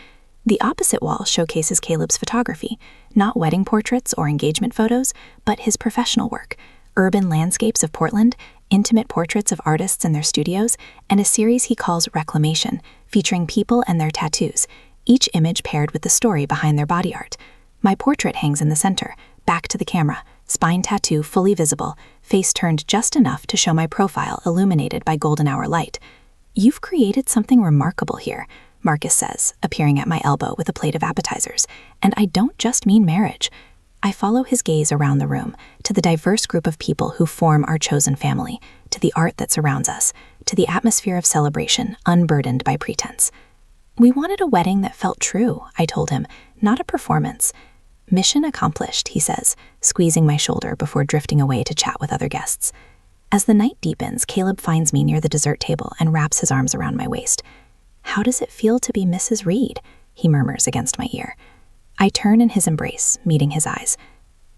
The opposite wall showcases Caleb's photography, not wedding portraits or engagement photos, but his professional work, urban landscapes of Portland, intimate portraits of artists and their studios, and a series he calls Reclamation, featuring people and their tattoos, each image paired with the story behind their body art. My portrait hangs in the center, back to the camera, spine tattoo fully visible, face turned just enough to show my profile illuminated by golden hour light. "You've created something remarkable here," Marcus says, appearing at my elbow with a plate of appetizers. "And I don't just mean marriage." I follow his gaze around the room, to the diverse group of people who form our chosen family, to the art that surrounds us, to the atmosphere of celebration unburdened by pretense. "We wanted a wedding that felt true," I told him, "not a performance." "Mission accomplished," he says, squeezing my shoulder before drifting away to chat with other guests. As the night deepens, Caleb finds me near the dessert table and wraps his arms around my waist. "How does it feel to be Mrs. Reed?" he murmurs against my ear. I turn in his embrace, meeting his eyes.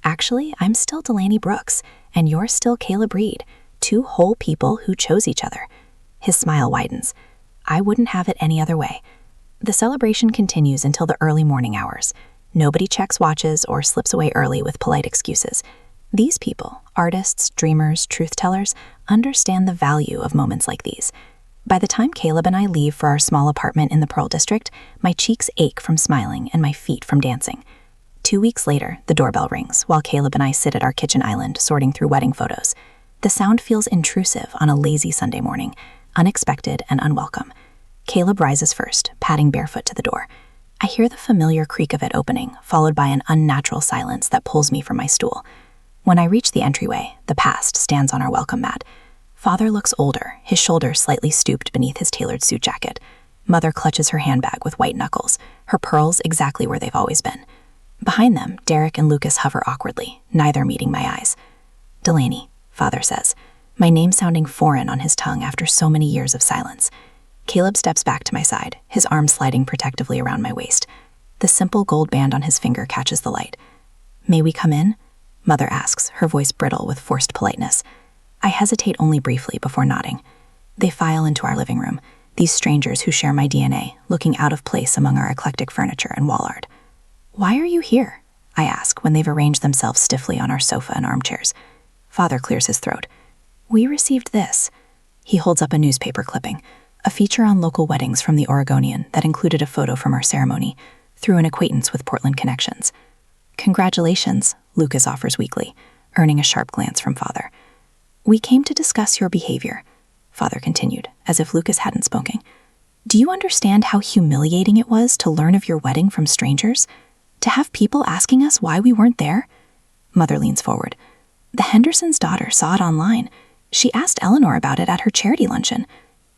"Actually, I'm still Delaney Brooks, and you're still Caleb Reed, two whole people who chose each other." His smile widens. "I wouldn't have it any other way." The celebration continues until the early morning hours. Nobody checks watches or slips away early with polite excuses. These people, artists, dreamers, truth-tellers, understand the value of moments like these. By the time Caleb and I leave for our small apartment in the Pearl District, my cheeks ache from smiling and my feet from dancing. 2 weeks later, the doorbell rings while Caleb and I sit at our kitchen island sorting through wedding photos. The sound feels intrusive on a lazy Sunday morning, unexpected and unwelcome. Caleb rises first, padding barefoot to the door. I hear the familiar creak of it opening, followed by an unnatural silence that pulls me from my stool. When I reach the entryway, the past stands on our welcome mat. Father looks older, his shoulders slightly stooped beneath his tailored suit jacket. Mother clutches her handbag with white knuckles, her pearls exactly where they've always been. Behind them, Derek and Lucas hover awkwardly, neither meeting my eyes. "Delaney," Father says, my name sounding foreign on his tongue after so many years of silence. Caleb steps back to my side, his arm sliding protectively around my waist. The simple gold band on his finger catches the light. "May we come in?" Mother asks, her voice brittle with forced politeness. I hesitate only briefly before nodding. They file into our living room, these strangers who share my DNA, looking out of place among our eclectic furniture and wall art. "Why are you here?" I ask when they've arranged themselves stiffly on our sofa and armchairs. Father clears his throat. "We received this." He holds up a newspaper clipping, a feature on local weddings from the Oregonian that included a photo from our ceremony, through an acquaintance with Portland connections. "Congratulations," Lucas offers weakly, earning a sharp glance from Father. "We came to discuss your behavior," Father continued, as if Lucas hadn't spoken. "Do you understand how humiliating it was to learn of your wedding from strangers? To have people asking us why we weren't there?" Mother leans forward. "The Henderson's daughter saw it online. She asked Eleanor about it at her charity luncheon."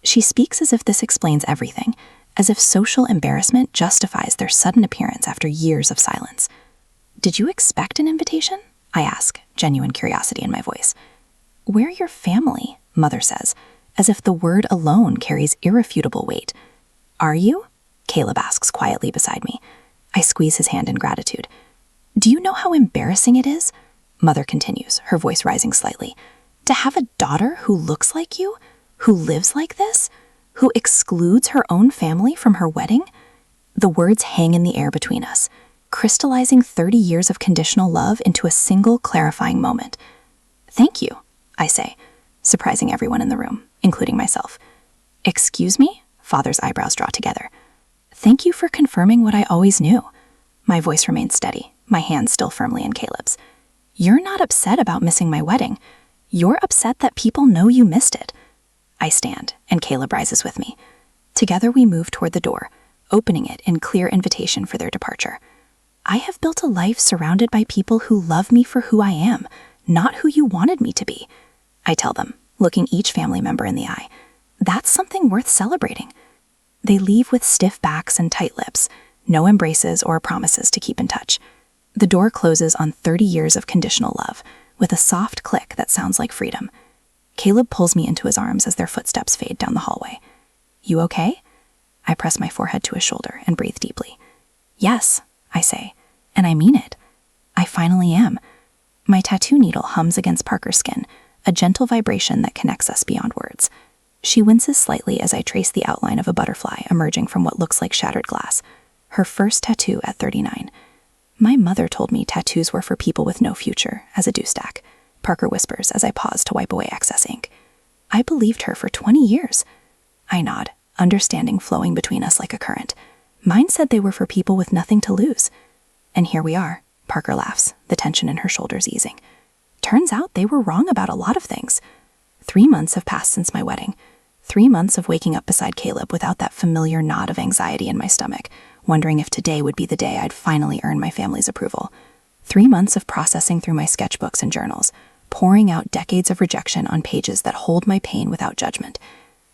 She speaks as if this explains everything, as if social embarrassment justifies their sudden appearance after years of silence. "Did you expect an invitation?" I ask, genuine curiosity in my voice. "We're your family," Mother says, as if the word alone carries irrefutable weight. "Are you?" Caleb asks quietly beside me. I squeeze his hand in gratitude. "Do you know how embarrassing it is?" Mother continues, her voice rising slightly. "To have a daughter who looks like you, who lives like this, who excludes her own family from her wedding?" The words hang in the air between us, crystallizing 30 years of conditional love into a single clarifying moment. "Thank you," I say, surprising everyone in the room, including myself. "Excuse me?" Father's eyebrows draw together. "Thank you for confirming what I always knew." My voice remains steady, my hand still firmly in Caleb's. "You're not upset about missing my wedding. You're upset that people know you missed it." I stand, and Caleb rises with me. Together we move toward the door, opening it in clear invitation for their departure. "I have built a life surrounded by people who love me for who I am, not who you wanted me to be," I tell them, looking each family member in the eye. "That's something worth celebrating." They leave with stiff backs and tight lips, no embraces or promises to keep in touch. The door closes on 30 years of conditional love, with a soft click that sounds like freedom. Caleb pulls me into his arms as their footsteps fade down the hallway. "You okay?" I press my forehead to his shoulder and breathe deeply. "Yes," I say, and I mean it. I finally am. My tattoo needle hums against Parker's skin, a gentle vibration that connects us beyond words. She winces slightly as I trace the outline of a butterfly emerging from what looks like shattered glass. Her first tattoo at 39. "My mother told me tattoos were for people with no future, as a dewstack," Parker whispers as I pause to wipe away excess ink. "I believed her for 20 years. I nod, understanding flowing between us like a current. Mine said they were for people with nothing to lose. And here we are, Parker laughs, the tension in her shoulders easing. Turns out they were wrong about a lot of things. 3 months have passed since my wedding. 3 months of waking up beside Caleb without that familiar knot of anxiety in my stomach, wondering if today would be the day I'd finally earn my family's approval. 3 months of processing through my sketchbooks and journals, pouring out decades of rejection on pages that hold my pain without judgment.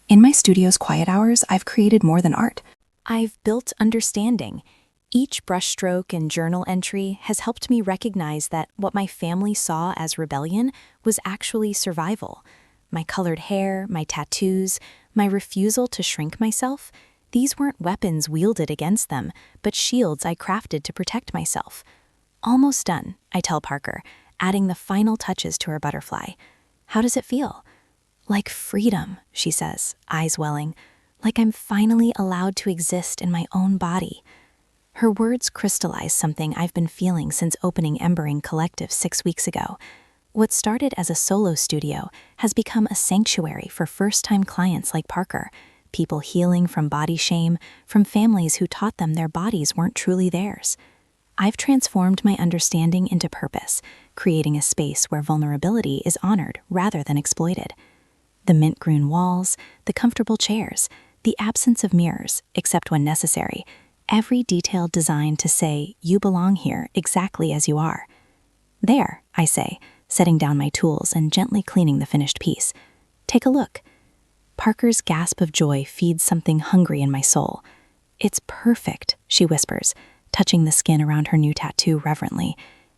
In my studio's quiet hours, I've created more than art. I've built understanding. Each brushstroke and journal entry has helped me recognize that what my family saw as rebellion was actually survival. My colored hair, my tattoos, my refusal to shrink myself, these weren't weapons wielded against them, but shields I crafted to protect myself. Almost done, I tell Parker, adding the final touches to her butterfly. How does it feel? Like freedom, she says, eyes welling. Like I'm finally allowed to exist in my own body. Her words crystallize something I've been feeling since opening Embering Collective 6 weeks ago. What started as a solo studio has become a sanctuary for first-time clients like Parker, people healing from body shame, from families who taught them their bodies weren't truly theirs. I've transformed my understanding into purpose, creating a space where vulnerability is honored rather than exploited. The mint-green walls, the comfortable chairs, the absence of mirrors, except when necessary, every detail designed to say, you belong here exactly as you are. There, I say, setting down my tools and gently cleaning the finished piece. Take a look. Parker's gasp of joy feeds something hungry in my soul. It's perfect, she whispers, touching the skin around her new tattoo reverently.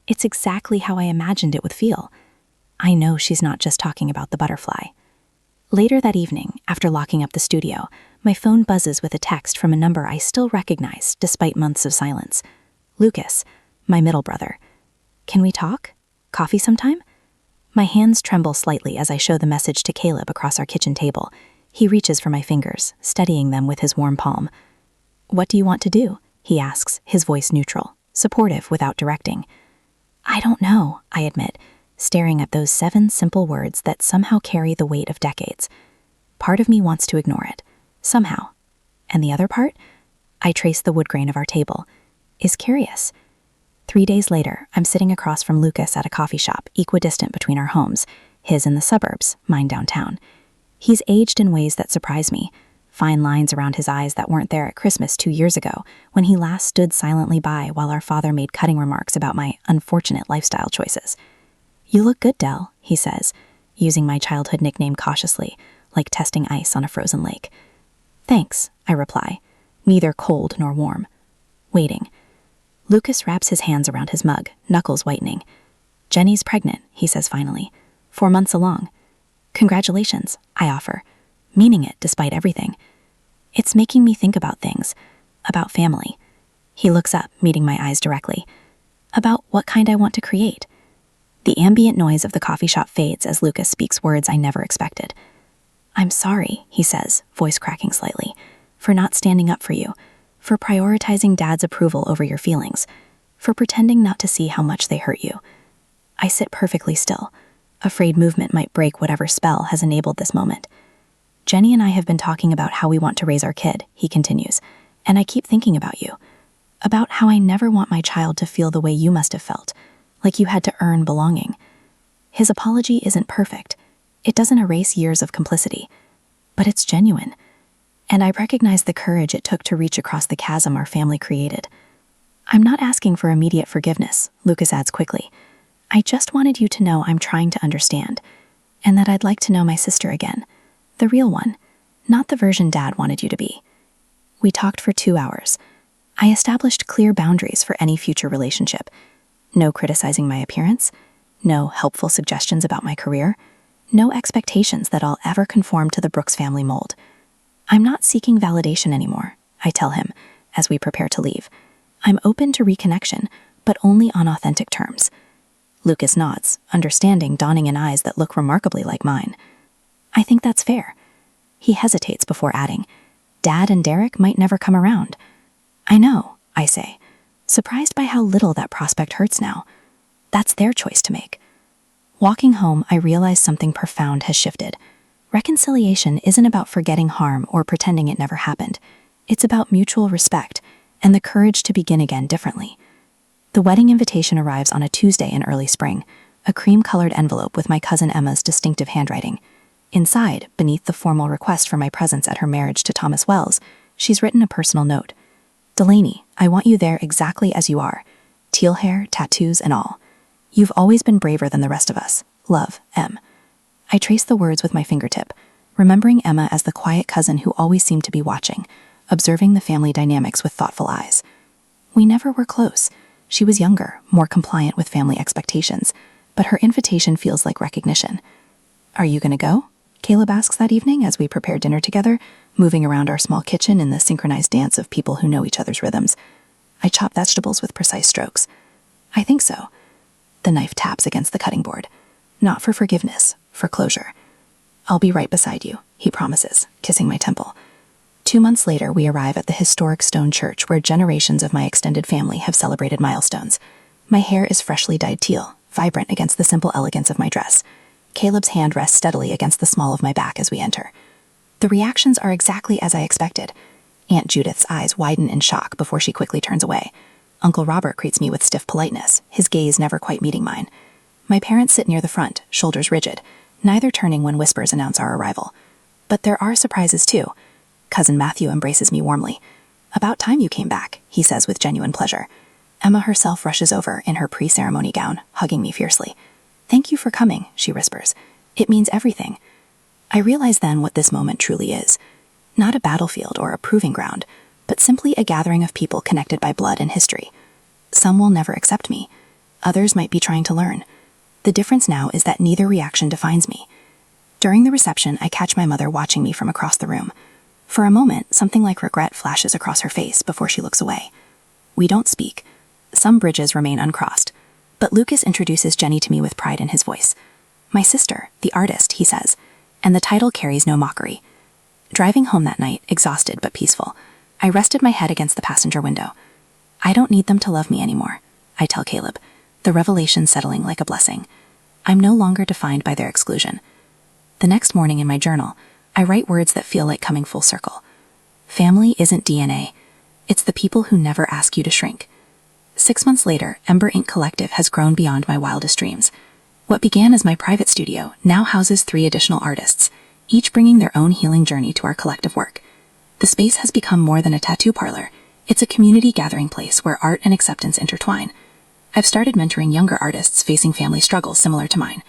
It's exactly how I imagined it would feel. I know she's not just talking about the butterfly. Later that evening, after locking up the studio, My phone buzzes with a text from a number I still recognize despite months of silence. Lucas, my middle brother. Can we talk? Coffee sometime? My hands tremble slightly as I show the message to Caleb across our kitchen table. He reaches for my fingers, steadying them with his warm palm. What do you want to do? He asks, his voice neutral, supportive without directing. I don't know, I admit, staring at those 7 simple words that somehow carry the weight of decades. Part of me wants to ignore it, somehow. And the other part, I trace the wood grain of our table, is curious. 3 days later, I'm sitting across from Lucas at a coffee shop, equidistant between our homes, his in the suburbs, mine downtown. He's aged in ways that surprise me, fine lines around his eyes that weren't there at Christmas 2 years ago, when he last stood silently by while our father made cutting remarks about my unfortunate lifestyle choices. You look good, Del, he says, using my childhood nickname cautiously, like testing ice on a frozen lake. Thanks, I reply, neither cold nor warm. Waiting. Lucas wraps his hands around his mug, knuckles whitening. Jenny's pregnant, he says finally. 4 months along. Congratulations, I offer, meaning it despite everything. It's making me think about things, about family. He looks up, meeting my eyes directly. About what kind I want to create. The ambient noise of the coffee shop fades as Lucas speaks words I never expected. I'm sorry, he says, voice cracking slightly, for not standing up for you, for prioritizing Dad's approval over your feelings, for pretending not to see how much they hurt you. I sit perfectly still, afraid movement might break whatever spell has enabled this moment. Jenny and I have been talking about how we want to raise our kid, he continues, and I keep thinking about you, about how I never want my child to feel the way you must have felt, like you had to earn belonging. His apology isn't perfect. It doesn't erase years of complicity, but it's genuine. And I recognize the courage it took to reach across the chasm our family created. I'm not asking for immediate forgiveness, Lucas adds quickly. I just wanted you to know I'm trying to understand, and that I'd like to know my sister again. The real one, not the version Dad wanted you to be. We talked for 2 hours. I established clear boundaries for any future relationship. No criticizing my appearance, no helpful suggestions about my career, no expectations that I'll ever conform to the Brooks family mold. I'm not seeking validation anymore, I tell him, as we prepare to leave. I'm open to reconnection, but only on authentic terms. Lucas nods, understanding dawning in eyes that look remarkably like mine. I think that's fair. He hesitates before adding, Dad and Derek might never come around. I know, I say, surprised by how little that prospect hurts now. That's their choice to make. Walking home, I realize something profound has shifted. Reconciliation isn't about forgetting harm or pretending it never happened. It's about mutual respect and the courage to begin again differently. The wedding invitation arrives on a Tuesday in early spring, a cream-colored envelope with my cousin Emma's distinctive handwriting. Inside, beneath the formal request for my presence at her marriage to Thomas Wells, she's written a personal note. Delaney, I want you there exactly as you are. Teal hair, tattoos, and all. You've always been braver than the rest of us. Love, M. I trace the words with my fingertip, remembering Emma as the quiet cousin who always seemed to be watching, observing the family dynamics with thoughtful eyes. We never were close. She was younger, more compliant with family expectations, but her invitation feels like recognition. Are you going to go? Caleb asks that evening as we prepare dinner together, moving around our small kitchen in the synchronized dance of people who know each other's rhythms. I chop vegetables with precise strokes. I think so. The knife taps against the cutting board. Not for forgiveness, for closure. I'll be right beside you, he promises, kissing my temple. 2 months later, we arrive at the historic stone church where generations of my extended family have celebrated milestones. My hair is freshly dyed teal, vibrant against the simple elegance of my dress. Caleb's hand rests steadily against the small of my back as we enter. The reactions are exactly as I expected. Aunt Judith's eyes widen in shock before she quickly turns away. Uncle Robert greets me with stiff politeness, his gaze never quite meeting mine. My parents sit near the front, shoulders rigid, neither turning when whispers announce our arrival. But there are surprises too. Cousin Matthew embraces me warmly. About time you came back, he says with genuine pleasure. Emma herself rushes over in her pre-ceremony gown, hugging me fiercely. Thank you for coming, she whispers. It means everything. I realize then what this moment truly is. Not a battlefield or a proving ground, but simply a gathering of people connected by blood and history. Some will never accept me. Others might be trying to learn. The difference now is that neither reaction defines me. During the reception, I catch my mother watching me from across the room. For a moment, something like regret flashes across her face before she looks away. We don't speak. Some bridges remain uncrossed. But Lucas introduces Jenny to me with pride in his voice. My sister, the artist, he says, and the title carries no mockery. Driving home that night, exhausted but peaceful, I rested my head against the passenger window. I don't need them to love me anymore, I tell Caleb, the revelation settling like a blessing. I'm no longer defined by their exclusion. The next morning in my journal, I write words that feel like coming full circle. Family isn't DNA. It's the people who never ask you to shrink. 6 months later, Ember Ink Collective has grown beyond my wildest dreams. What began as my private studio now houses 3 additional artists, each bringing their own healing journey to our collective work. The space has become more than a tattoo parlor. It's a community gathering place where art and acceptance intertwine. I've started mentoring younger artists facing family struggles similar to mine.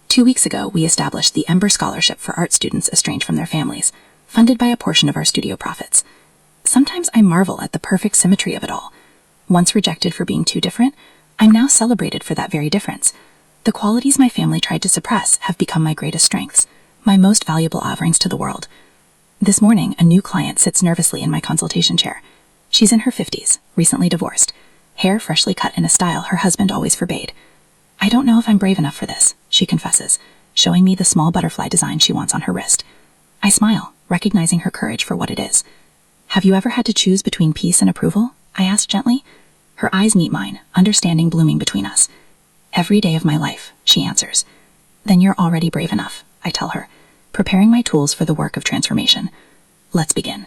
2 weeks ago, we established the Ember Scholarship for art students estranged from their families, funded by a portion of our studio profits. Sometimes I marvel at the perfect symmetry of it all. Once rejected for being too different, I'm now celebrated for that very difference. The qualities my family tried to suppress have become my greatest strengths, my most valuable offerings to the world. This morning, a new client sits nervously in my consultation chair. She's in her 50s, recently divorced, hair freshly cut in a style her husband always forbade. I don't know if I'm brave enough for this, she confesses, showing me the small butterfly design she wants on her wrist. I smile, recognizing her courage for what it is. Have you ever had to choose between peace and approval? I ask gently. Her eyes meet mine, understanding blooming between us. Every day of my life, she answers. Then you're already brave enough, I tell her, preparing my tools for the work of transformation. Let's begin.